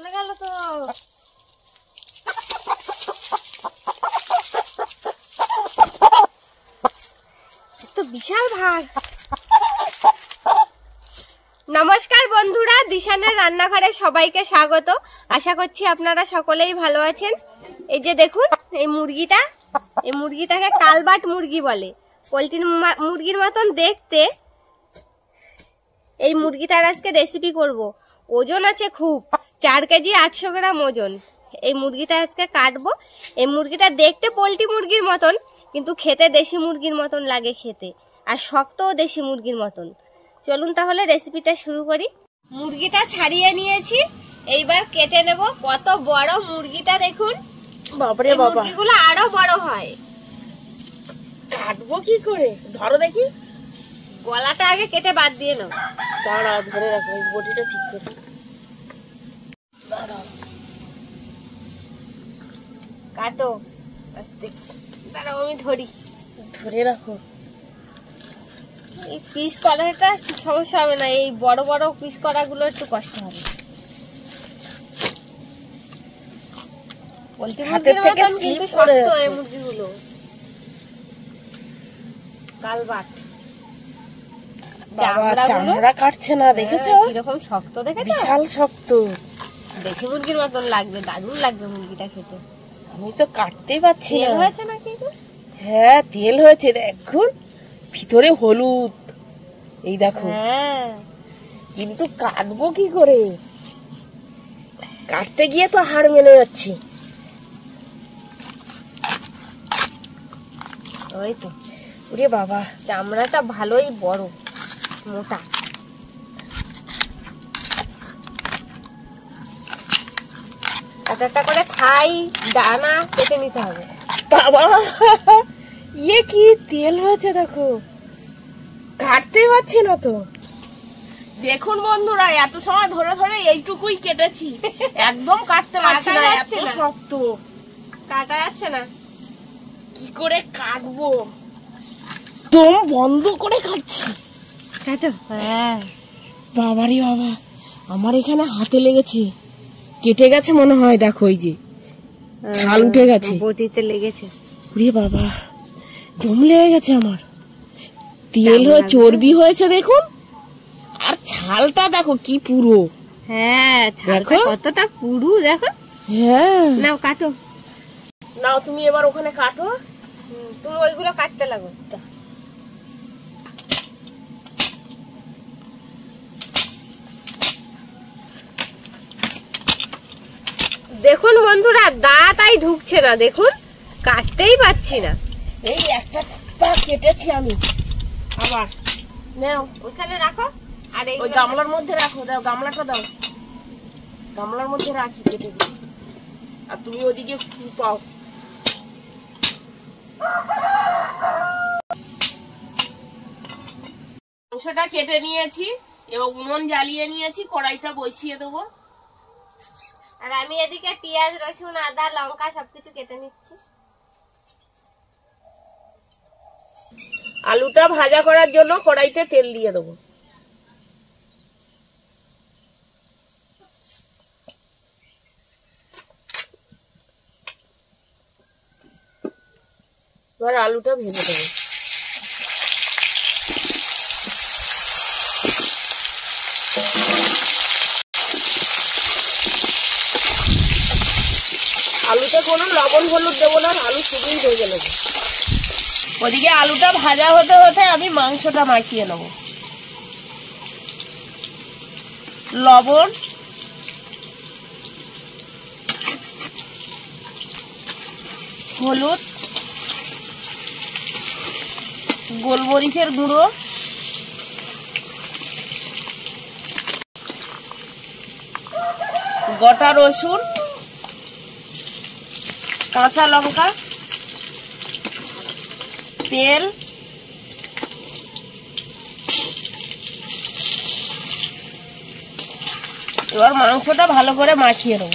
চলে গেল তো। তো বিশাল ভাগ। নমস্কার বন্ধুরা, দিশানের রান্নাঘরে সবাইকে স্বাগত। আশা করছি আপনারা সকলেই ভালো আছেন। এই যে দেখুন, এই মুরগিটাকে কালবাট মুরগি বলে। পোলট্রি মুরগির মতন দেখতে। এই মুরগিটার আজকে রেসিপি করব। ওজন আছে খুব, 4 কেজি 800 গ্রাম ওজন। এই মুরগিটা আজকে কাটবো। এই মুরগিটা দেখতে পোলট্রি মুরগির মতন, কিন্তু খেতে দেশি মুরগির মতন লাগে খেতে, আর শক্তও দেশি মুরগির মতন। চলুন তাহলে রেসিপিটা শুরু করি। মুরগিটা ছাড়িয়ে নিয়েছি, এইবার কেটে নেব। কত বড় মুরগিটা দেখুন। বাবারে বাবা, মুরগিগুলো আরো বড় হয়। কাটবো কি করে? ধরো দেখি। গলাটা আগে কেটে বাদ দিয়ে নাও। দাঁড়া, ধরে রাখো, এই বটিটা ঠিক করে। কাটো আস্তে। দাঁড়াও আমি ধরি। ধরে রাখো। এই পিস করাটা সমস্যা হবে না, এই বড় বড় পিস করাগুলো একটু কষ্ট হবে। পোলট্রি মুরগির মতন কিন্তু শক্ত এই মুরগিগুলো। কালবাট চামড়া কাটছে না, দেখেছো কিরকম শক্ত? দেখেছো? বিশাল শক্ত, দেশি মুরগির মতন লাগবে। দারুণ লাগবে মুরগিটা খেতে। আমি তো কাটতেই পারছি না। তেল হয়েছে নাকি? হ্যাঁ, তেল হয়েছে। দেখুন ভিতরে হলুদ, এই দেখো। হ্যাঁ, কিন্তু কাটবো কি করে? কাটতে গিয়ে তো হাড় মেলে যাচ্ছে। ওই তো। ওরে বাবা, চামড়াটা ভালোই বড়, মোটা। একটা করে খাই দানা কেটে নিতে হবে। বাবা ইয়ে কি তেল হয়েছে দেখো, কাটতেই পারছি না তো। দেখুন বন্ধুরা, এত সময় ধরে ধরে এইটুকুই কেটেছি, একদম কাটতে পারছি না, এত শক্ত। কাটা যাচ্ছে না। কি করে কাটবো? দম বন্ধ করে কাটছি। কাটো। হ্যাঁ, বাবারে বাবা, আমার এখানে হাতে লেগেছে, কেটে গেছে মনে হয়। দেখো এই যে ছাল উঠে গেছে, বটিতে লেগেছে। ওরে বাবা, দম লেগে গেছে আমার। তেল হয়ে চর্বি হয়েছে দেখুন, আর ছালটা দেখো কি পুরো। হ্যাঁ, ছালটা কতটা পুরু দেখো। হ্যাঁ, নাও কাটো। নাও তুমি এবার ওখানে কাটো। তুমি ওইগুলো কাটতে লাগো। দেখুন বন্ধুরা, দাঁতাই ঢুকছে না। দেখুন, কাটতেই পাচ্ছি না। এই একটা পা কেটেছি আমি। আবার নাও, ওখানে রাখো। আর ওই গামলার মধ্যে রাখো। দাও, গামলাটা দাও। গামলার মধ্যে রাখি, কেটে দিই। আর তুমি ওদিকে পাও। মাংসটা কেটে নিয়েছি, এবার উনুন জ্বালিয়ে নিয়েছি, কড়াইটা বসিয়ে দেবো। আর আমি এদিকে পেঁয়াজ, রসুন, আদা, লঙ্কা সবকিছু কেটে নিচ্ছি। আলুটা ভাজা করার জন্য কড়াইতে তেল দিয়ে দেবো। এবার আলুটা ভেজে দেবো। আলুতে কোনো লবণ হলুদ দেবো না, আলু শুধুই ভেজে নেবো। ওদিকে আলুটা ভাজা হতে হতে আমি মাংসটা মাখিয়ে নেব। লবণ, হলুদ, গোলমরিচের গুঁড়ো, গোটা রসুন, কাঁচা লঙ্কা, তেল, এবার মাংসটা ভালো করে মাখিয়ে নেব।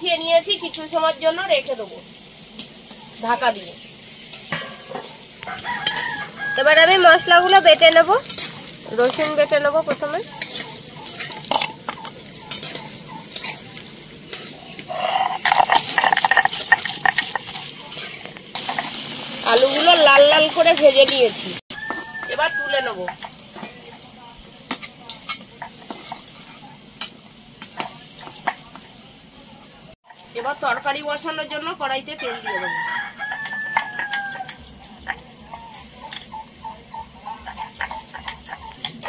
কষিয়ে নিয়েছি, কিছু সময়ের জন্য রেখে দেবো ঢাকা দিয়ে। এবার আমি মশলাগুলো বেটে নেব। রসুন বেটে নেব প্রথমে। আলুগুলো লাল লাল করে ভেজে নিয়েছি, এবার তুলে নেব। এবার তরকারি বসানোর জন্য কড়াইতে তেল দিয়ে দেবো।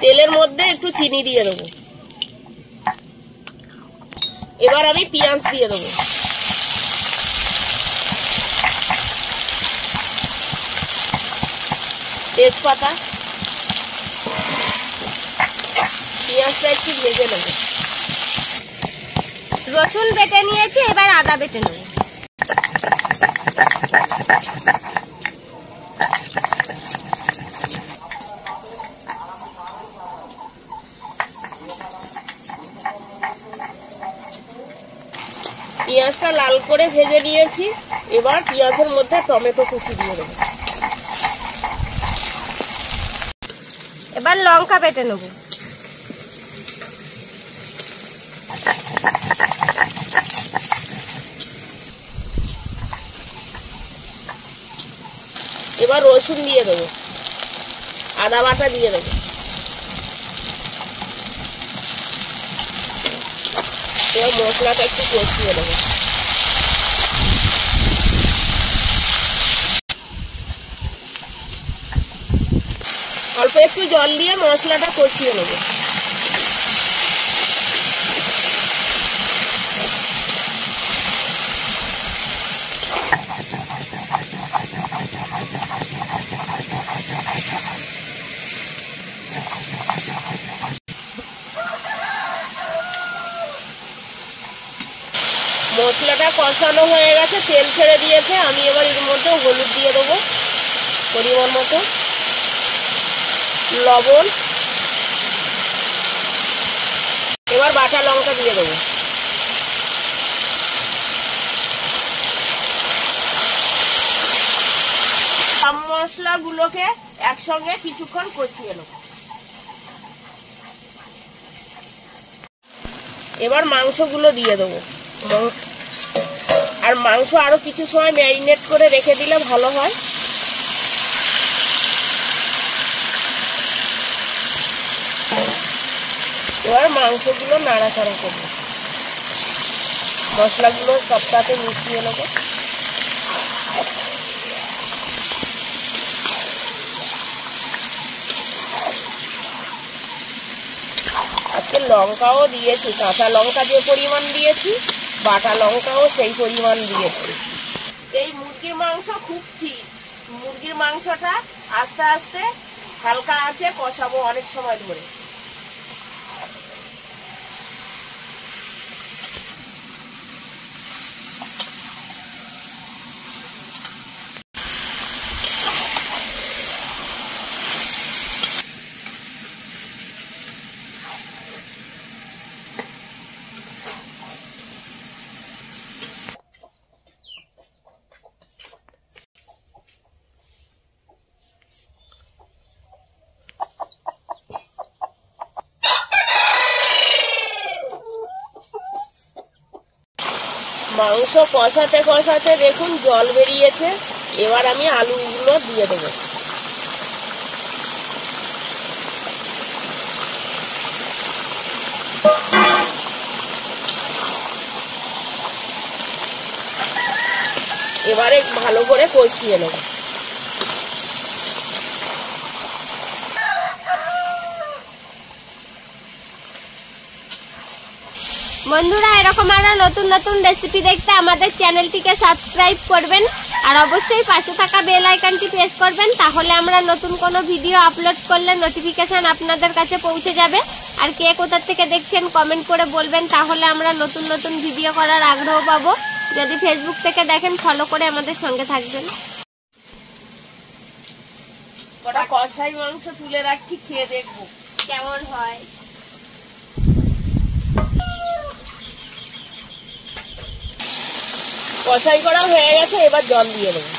তেলের মধ্যে একটু চিনি দিয়ে দেবো। এবার আমি পেঁয়াজ দিয়ে দেবো। তেজপাতা, পেঁয়াজটা একটু ভেজে নেব। রসুন বেটে নিয়েছি, এবার আদা বেটে নেব। পেঁয়াজটা লাল করে ভেজে নিয়েছি, এবার পেঁয়াজের মধ্যে টমেটো কুচি দিয়ে দেবো। এবার লঙ্কা বেটে নেব। এবার রসুন দিয়ে দেবো, আদা বাটা দিয়ে দেবো। এবার মশলাটা একটু কষিয়ে দেবো। অল্প একটু জল দিয়ে মশলাটা কষিয়ে নেবো। মশলাটা কষানো হয়ে গেছে, তেল ছেড়ে দিয়েছে। আমি এবার এর মধ্যে হলুদ দিয়ে দেবো পরিমাণ মতো, লবণ, এবার বাটা লঙ্কা দিয়ে দেবো। সব মশলাগুলোকে একসঙ্গে কিছুক্ষণ কষিয়ে নেব। এবার মাংসগুলো দিয়ে দেবো। আর মাংস আরো কিছু সময় ম্যারিনেট করে রেখে দিলে ভালো হয়। এবার মাংসগুলো নাড়াচাড়া করবো, মশলাগুলো সবটাতে মিশিয়ে নেবো। আজকে লঙ্কাও দিয়েছি, কাঁচা লঙ্কা যে পরিমাণ দিয়েছি, বাটা লঙ্কাও সেই পরিমাণ দিয়েছি। এই মুরগির মাংস খুবছি, মুরগির মাংসটা আস্তে আস্তে হালকা আছে কষাবো অনেক সময় ধরে। মাংস কষাতে কষাতে দেখুন জল বেরিয়েছে। এবার আমি আলুগুলো দিয়ে দেবো। এবারে ভালো করে কষিয়ে নেব। বন্ধুরা, এরকম আরো নতুন নতুন রেসিপি দেখতে আমাদের চ্যানেলটিকে সাবস্ক্রাইব করবেন আর অবশ্যই পাশে থাকা বেল আইকনটি প্রেস করবেন, তাহলে আমরা নতুন কোনো ভিডিও আপলোড করলে নোটিফিকেশন আপনাদের কাছে পৌঁছে যাবে। আর কে কোথা থেকে দেখছেন কমেন্ট করে বলবেন, তাহলে আমরা নতুন নতুন ভিডিও করার আগ্রহ পাবো। যদি ফেসবুক থেকে দেখেন ফলো করে আমাদের সঙ্গে থাকবেন। কটা কষাই মাংস তুলে রাখছি, খেয়ে দেখবো কেমন হয়। কষাই করা হয়ে গেছে, এবার জল দিয়ে দেবো।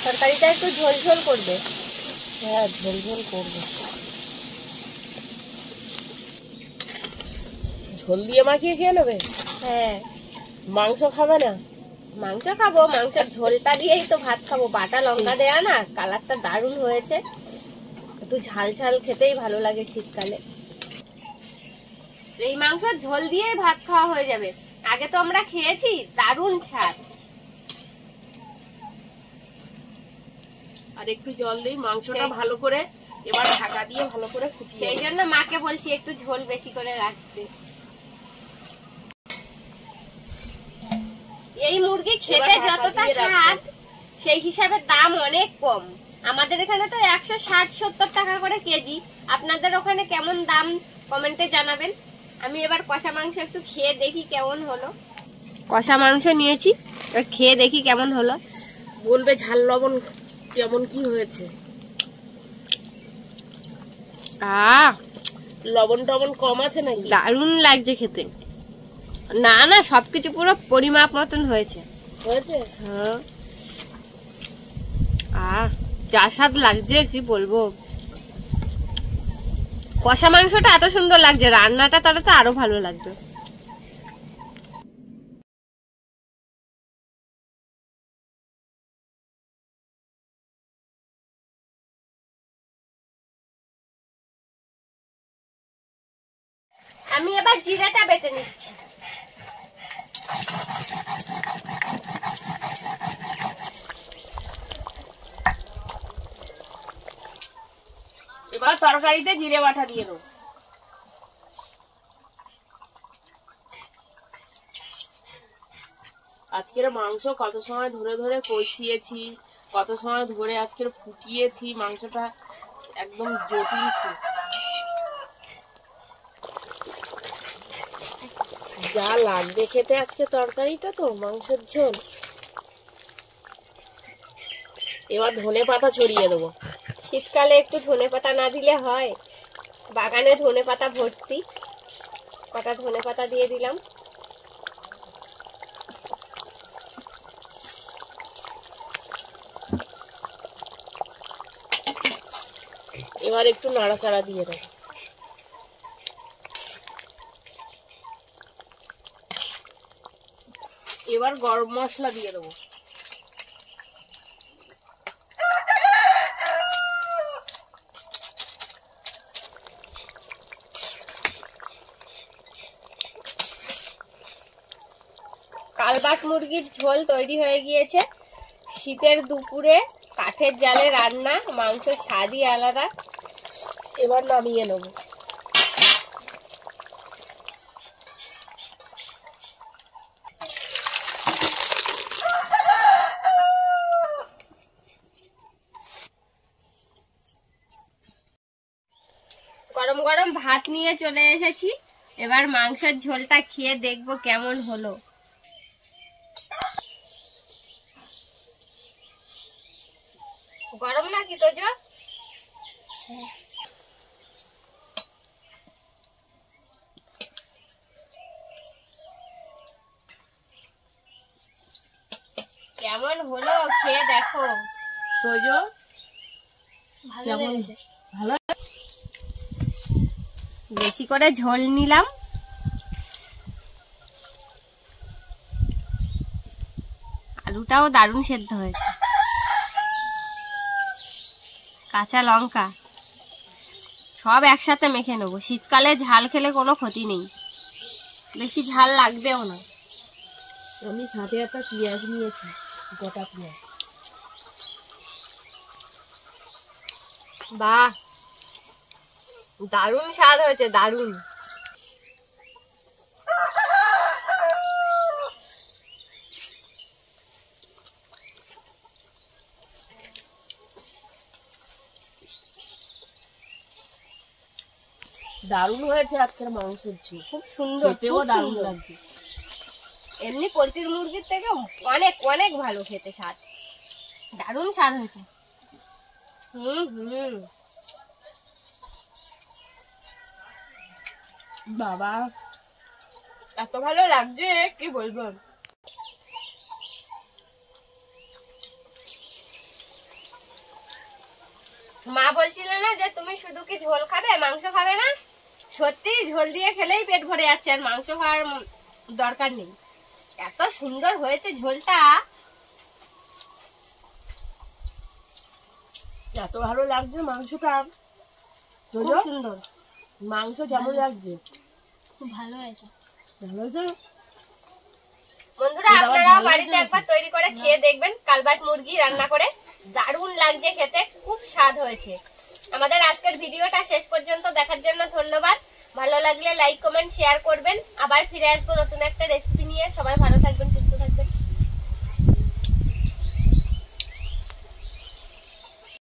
তরকারিটা একটু ঝোল ঝোল করবে। হ্যাঁ, ঝোল ঝোল করবো। ঝোল দিয়ে মাখিয়ে খেয়ে নেবে? হ্যাঁ। মাংস খাবে না? মাংস খাবো, মাংসের ঝোলটা দিয়েই তো ভাত খাবো। বাটা লঙ্কা দেয়া না, কালারটা দারুণ হয়েছে। একটু ঝাল ঝাল খেতেই ভালো লাগে শীতকালে। এই মাংসের ঝোল দিয়েই ভাত খাওয়া হয়ে যাবে। আগে তো আমরা খেয়েছি, দারুণ স্বাদ। আর একটু জল দিই, মাংসটা ভালো করে এবার ঢাকা দিয়ে ভালো করে ফুটিয়ে। সেই জন্য মাকে বলছি একটু ঝোল বেশি করে রাখতে। এই মুরগি খেতে যতটা স্বাদ, সেই হিসাবে দাম অনেক কম। আমাদের এখানে তো 160-70 টাকা করে কেজি। আপনাদের ওখানে কেমন দাম কমেন্টে জানাবেন। আমি এবার কষা মাংস একটু খেয়ে দেখি কেমন হলো। কষা মাংস নিয়েছি, খেয়ে দেখি কেমন হলো। বলবে ঝাল লবণ কেমন কি হয়েছে। লবণ টবণ কম আছে নাকি? দারুণ লাগছে খেতে। না না, সবকিছু পুরো পরিমাপ মতন হয়েছে। হ্যাঁ, যা স্বাদ লাগছে কি বলবো। কষা মাংসটা এত সুন্দর লাগছে, রান্নাটা তাহলে তো আরো ভালো লাগবে। আমি এবার জিরাটা বেটে নিচ্ছি। এবার তরকারিতে জিরে বাটা দিয়ে দেবো। আজকের মাংস কত সময় ধরে ধরে কষিয়েছি, কত সময় ধরে আজকের ফুটিয়েছি মাংসটা, একদম জটিল। যা লাগবে খেতে আজকে তরকারিটা, তো মাংসের ঝোল। এবার ধনে পাতা ছড়িয়ে দেবো। শীতকালে একটু ধনে পাতা না দিলে হয়? বাগানে ধনে পাতা ভর্তি, কটা ধনে পাতা দিয়ে দিলাম। এবার একটু নাড়াচাড়া দিয়ে দেবো। এবার গরম মশলা দিয়ে দেবো। কালবাট মুরগির ঝোল তৈরি হয়ে গিয়েছে। শীতের দুপুরে কাঠের জালে রান্না, মাংসের স্বাদই আলাদা। এবার নামিয়ে নেব। গরম গরম ভাত নিয়ে চলে এসেছি। এবার মাংসের ঝোলটা খেয়ে দেখবো কেমন হলো। গরম নাকি তো যা? কেমন হলো খেয়ে দেখো। তোজো ভালো লেগেছে। ভালো। বেশি করে ঝোল নিলাম। আলুটাও দারুণ সেদ্ধ হয়েছে। কাঁচা লঙ্কা সব একসাথে মেখে নেবো। শীতকালে ঝাল খেলে কোনো ক্ষতি নেই, বেশি ঝাল লাগবেও না। আমি সাথে একটা পেঁয়াজ নিয়েছি, গোটা পেঁয়াজ। বাহ, দারুণ স্বাদ হয়েছে, দারুণ। দারুণ হয়েছে আজকের মাংসের ঝোল, খুব সুন্দর, খেতেও দারুণ লাগছে। এমনি পোলট্রির মুরগির থেকে অনেক অনেক ভালো খেতে, স্বাদ দারুণ স্বাদ হয়েছে। বাবা এত ভালো লাগছে কি বলবো। মা বলছিল না যে তুমি শুধু কি ঝোল খাবে, মাংস খাবে না? সত্যি ঝোল দিয়ে খেলেই পেট ভরে যাচ্ছে, আর মাংস খাওয়ার দরকার নেই। এত সুন্দর হয়েছে ঝোলটা। এত ভালো লাগছে মাংসটা। খুব বুঝো? সুন্দর। মাংস কেমন লাগছে? খুব ভালো হয়েছে। ভালো হয়েছে? বন্ধুরা, আপনারাও বাড়িতে একবার তৈরি করে খেয়ে দেখবেন কালবাট মুরগি রান্না করে। দারুণ লাগছে খেতে, খুব স্বাদ হয়েছে। আমাদের আজকের ভিডিওটা শেষ পর্যন্ত দেখার জন্য ধন্যবাদ। ভালো লাগলে লাইক, কমেন্ট, শেয়ার করবেন। আবার ফিরে আসবো নতুন একটা রেসিপি নিয়ে। সবাই ভালো থাকবেন, সুস্থ থাকবেন।